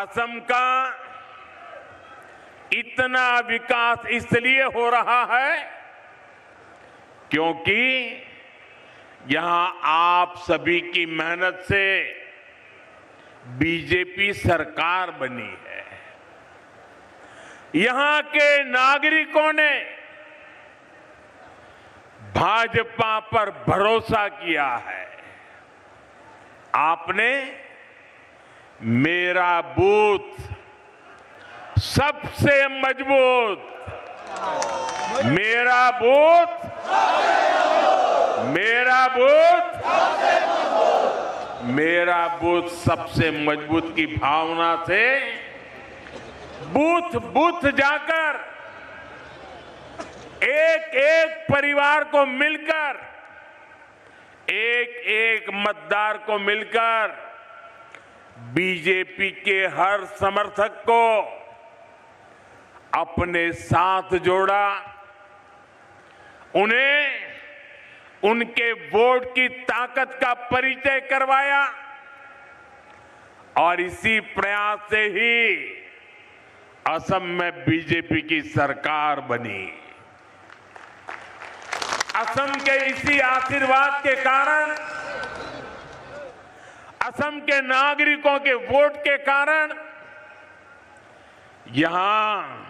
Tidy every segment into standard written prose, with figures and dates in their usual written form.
असम का इतना विकास इसलिए हो रहा है क्योंकि यहां आप सभी की मेहनत से बीजेपी सरकार बनी है। यहां के नागरिकों ने भाजपा पर भरोसा किया है। आपने मेरा बूथ सबसे मजबूत, मेरा बूथ सबसे मजबूत की भावना से बूथ बूथ जाकर एक एक परिवार को मिलकर, एक एक मतदार को मिलकर बीजेपी के हर समर्थक को अपने साथ जोड़ा, उन्हें उनके वोट की ताकत का परिचय करवाया और इसी प्रयास से ही असम में बीजेपी की सरकार बनी। असम के इसी आशीर्वाद के कारण, असम के नागरिकों के वोट के कारण यहां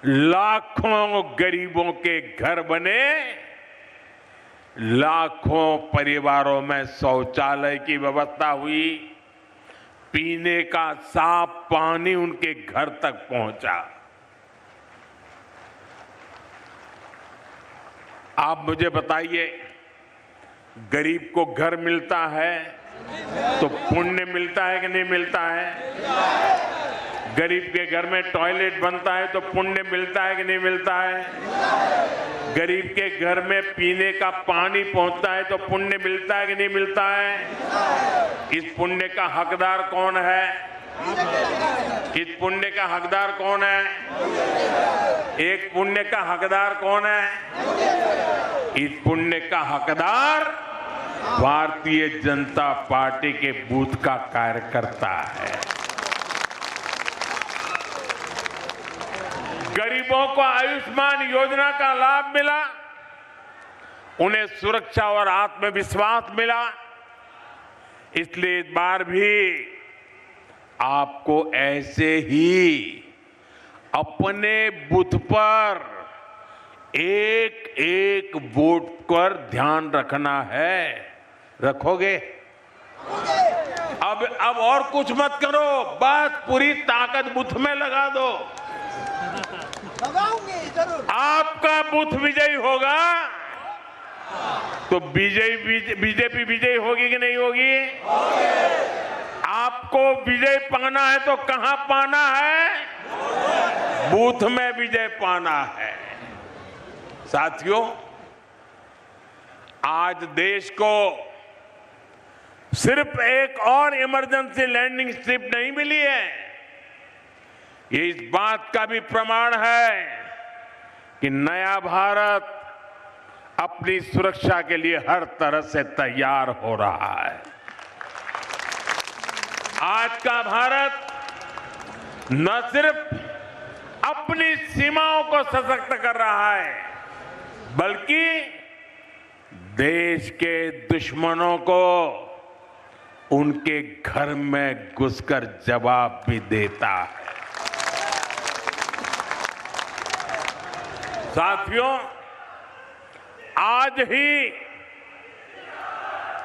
लाखों गरीबों के घर बने, लाखों परिवारों में शौचालय की व्यवस्था हुई, पीने का साफ पानी उनके घर तक पहुंचा। आप मुझे बताइए, गरीब को घर मिलता है तो पुण्य मिलता है कि नहीं मिलता है? गरीब के घर में टॉयलेट बनता है तो पुण्य मिलता है कि नहीं मिलता है? गरीब के घर में पीने का पानी पहुंचता है तो पुण्य मिलता है कि नहीं मिलता है? इस पुण्य का हकदार कौन है? इस पुण्य का हकदार कौन है? एक पुण्य का हकदार कौन है? इस पुण्य का हकदार भारतीय जनता पार्टी के बूथ का कार्यकर्ता है। गरीबों को आयुष्मान योजना का लाभ मिला, उन्हें सुरक्षा और आत्मविश्वास मिला। इसलिए इस बार भी आपको ऐसे ही अपने बूथ पर एक एक वोट पर ध्यान रखना है। रखोगे? अब और कुछ मत करो, बस पूरी ताकत बूथ में लगा दो। जरूर। आपका बूथ विजयी होगा तो बीजेपी विजयी होगी कि नहीं होगी? आपको विजय पाना है तो कहां पाना है? बूथ में विजय पाना है। साथियों, आज देश को सिर्फ एक और इमरजेंसी लैंडिंग स्ट्रिप नहीं मिली है, ये इस बात का भी प्रमाण है कि नया भारत अपनी सुरक्षा के लिए हर तरह से तैयार हो रहा है। आज का भारत न सिर्फ अपनी सीमाओं को सशक्त कर रहा है, बल्कि देश के दुश्मनों को उनके घर में घुसकर जवाब भी देता है। साथियों, आज ही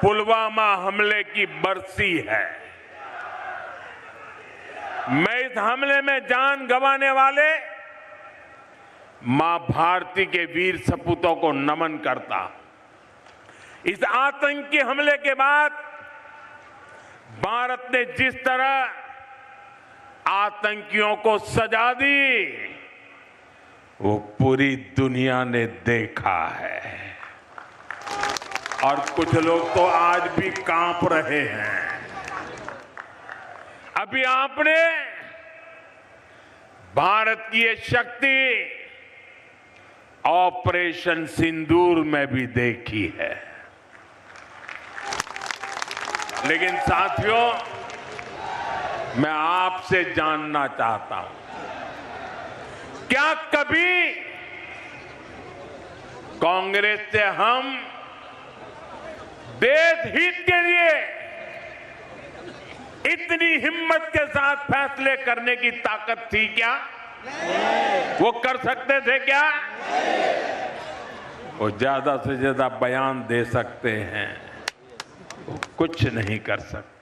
पुलवामा हमले की बरसी है। मैं इस हमले में जान गंवाने वाले मां भारती के वीर सपूतों को नमन करता। इस आतंकी हमले के बाद भारत ने जिस तरह आतंकियों को सजा दी, वो पूरी दुनिया ने देखा है और कुछ लोग तो आज भी कांप रहे हैं। अभी आपने भारत की ये शक्ति ऑपरेशन सिंदूर में भी देखी है। लेकिन साथियों, मैं आपसे जानना चाहता हूं, क्या कभी कांग्रेस से हम देश हित के लिए इतनी हिम्मत के साथ फैसले करने की ताकत थी क्या? वो कर सकते थे क्या? वो ज्यादा से ज्यादा बयान दे सकते हैं, वो कुछ नहीं कर सकते।